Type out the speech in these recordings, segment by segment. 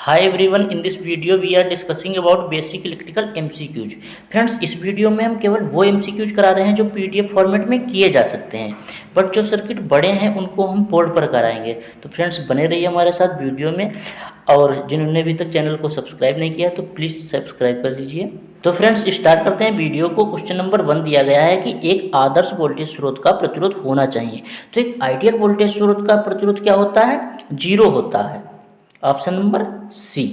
Hi everyone, in this video we are discussing about basic electrical MCQs. Friends, इस video में हम केवल वो एमसीक्यूज करा रहे हैं जो पीडीएफ फॉर्मेट में किए जा सकते हैं, बट जो सर्किट बड़े हैं उनको हम बोर्ड पर कराएंगे। तो फ्रेंड्स, बने रहिए हमारे साथ वीडियो में, और जिन्होंने अभी तक चैनल को सब्सक्राइब नहीं किया तो प्लीज़ सब्सक्राइब कर लीजिए। तो फ्रेंड्स, स्टार्ट करते हैं वीडियो को। क्वेश्चन नंबर 1 दिया गया है कि एक आदर्श वोल्टेज स्रोत का प्रतिरोध होना चाहिए। तो एक आइडियल वोल्टेज स्रोत का प्रतिरोध क्या होता है? 0 होता है। Option number C.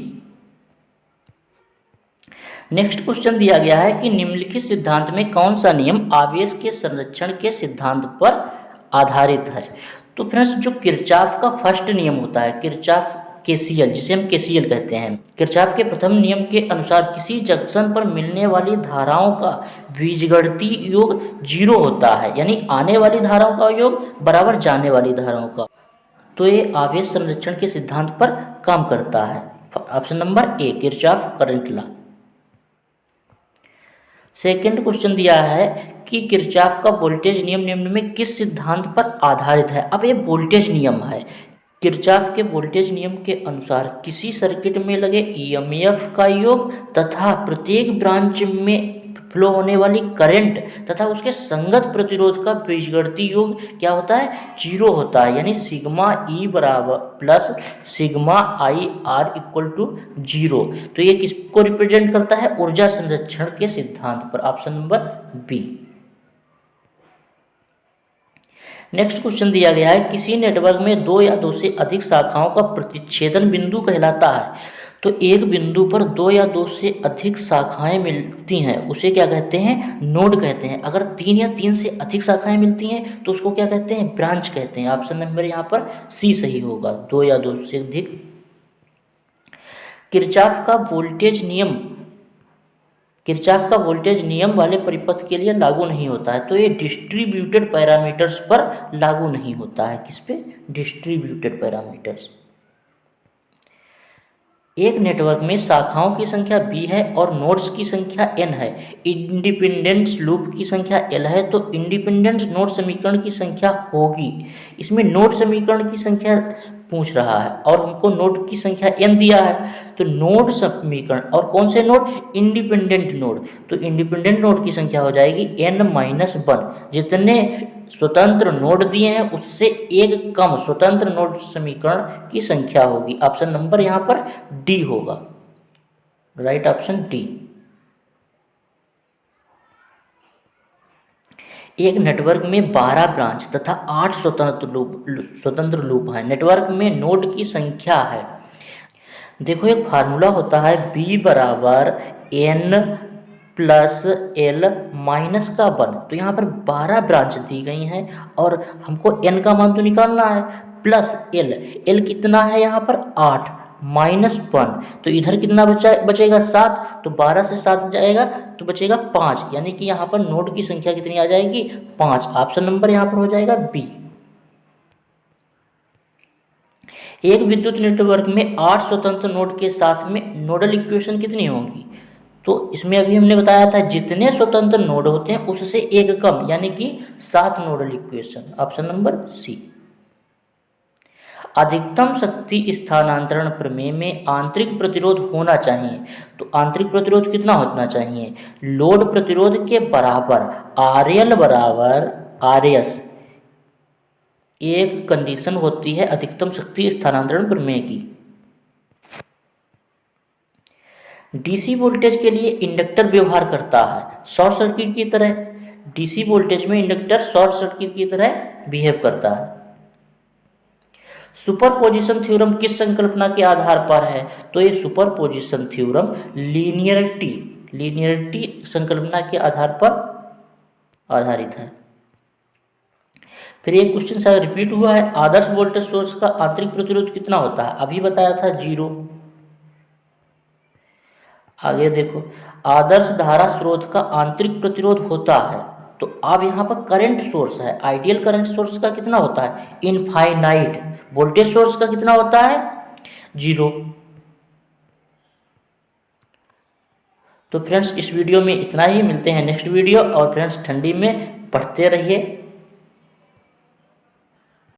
Next question दिया गया है कि निम्नलिखित सिद्धांत में कौन सा नियम आवेश के संरक्षण के सिद्धांत पर आधारित है? तो फ्रेंड्स, जो किरचॉफ का फर्स्ट नियम होता है, किरचॉफ केसीएल, जिसे हम केसीएल कहते हैं, किरचॉफ के प्रथम नियम के अनुसार किसी जंक्शन पर मिलने वाली धाराओं का बीजगणितीय योग 0 होता है, यानी आने वाली धाराओं का योग बराबर जाने वाली धाराओं का। तो ये आवेश संरक्षण के सिद्धांत पर काम करता है। Option number A, Kirchhoff current law. Second question दिया है कि किरचॉफ का वोल्टेज नियम निम्न में किस सिद्धांत पर आधारित है? अब ये वोल्टेज नियम है। किरचॉफ के वोल्टेज नियम के अनुसार किसी सर्किट में लगे ईएमएफ का योग तथा प्रत्येक ब्रांच में फ्लो होने वाली करंट तथा उसके संगत प्रतिरोध का बीजगणितीय योग क्या होता है? 0 होता है, यानी सिग्मा ई बराबर plus sigma I R equal to 0। तो ये किसको रिप्रेजेंट करता है? ऊर्जा संरक्षण के सिद्धांत पर। Option number B. Next question दिया गया है किसी नेटवर्क में 2 या 2 से अधिक शाखाओं का प्रतिच्छेदन बिंदु कहलाता है। तो एक बिंदु पर 2 या 2 से अधिक शाखाएं मिलती हैं, उसे क्या कहते हैं? नोड कहते हैं। अगर 3 या 3 से अधिक शाखाएं मिलती हैं तो उसको क्या कहते हैं? ब्रांच कहते हैं। ऑप्शन नंबर यहाँ पर सी सही होगा, 2 या 2 से अधिक। किरचॉफ का वोल्टेज नियम वाले परिपथ के लिए लागू नहीं होता है। तो ये डिस्ट्रीब्यूटेड पैरामीटर्स पर लागू नहीं होता है। किस पे? Distributed parameters. एक नेटवर्क में शाखाओं की संख्या b है और नोड्स की संख्या n है। इंडिपेंडेंस लूप की संख्या l है, तो इंडिपेंडेंस नोड समीकरण की संख्या होगी। इसमें नोड समीकरण की संख्या पूछ रहा है और हमको नोड की संख्या n दिया है, तो नोड समीकरण और कौन से नोड? Independent node. तो इंडिपेंडेंट नोड की संख्या हो जाएगी n-1। जितने स्वतंत्र नोड दिए हैं उससे एक कम स्वतंत्र नोड समीकरण की संख्या होगी। ऑप्शन नंबर यहाँ पर डी होगा, राइट ऑप्शन डी। एक नेटवर्क में 12 ब्रांच तथा 8 स्वतंत्र लूप है। नेटवर्क में नोड की संख्या है, देखो एक फार्मूला होता है B बराबर n प्लस एल माइनस का 1। तो यहाँ पर 12 ब्रांच दी गई हैं और हमको n का मान तो निकालना है, प्लस l कितना है यहाँ पर? 8 माइनस 1, तो इधर कितना बचेगा? 7। तो 12 से 7 जाएगा तो बचेगा 5, यानी कि यहाँ पर नोड की संख्या कितनी आ जाएगी? 5। ऑप्शन नंबर यहाँ पर हो जाएगा बी। एक विद्युत नेटवर्क में 8 स्वतंत्र नोड के साथ में नोडल इक्वेशन कितनी होंगी? तो इसमें अभी हमने बताया था जितने स्वतंत्र नोड होते हैं उससे एक कम, यानी कि 7 nodal equation. Option number C. अधिकतम शक्ति स्थानांतरण प्रमेय में आंतरिक प्रतिरोध होना चाहिए। तो आंतरिक प्रतिरोध कितना होना चाहिए? लोड प्रतिरोध के बराबर, RL बराबर RS। एक कंडीशन होती है अधिकतम शक्ति स्थानांतरण प्रमेय की। डीसी वोल्टेज के लिए इंडक्टर व्यवहार करता है शॉर्ट सर्किट की तरह। डीसी वोल्टेज में इंडक्टर शॉर्ट सर्किट की तरह बिहेव करता है। सुपरपोजिशन थ्योरम किस संकल्पना के आधार पर है? तो ये सुपरपोजिशन थ्योरम लीनियरिटी संकल्पना के आधार पर आधारित है। फिर एक क्वेश्चन शायद रिपीट हुआ है, आदर्श वोल्टेज सोर्स का आंतरिक प्रतिरोध कितना होता है? अभी बताया था 0। आगे देखो, आदर्श धारा स्रोत का आंतरिक प्रतिरोध होता है। तो अब यहाँ पर करंट सोर्स है, आइडियल करंट सोर्स का कितना होता है? इनफाइनाइट। वोल्टेज सोर्स का कितना होता है? 0। तो फ्रेंड्स, इस वीडियो में इतना ही। मिलते हैं नेक्स्ट वीडियो। और फ्रेंड्स, ठंडी में पढ़ते रहिए।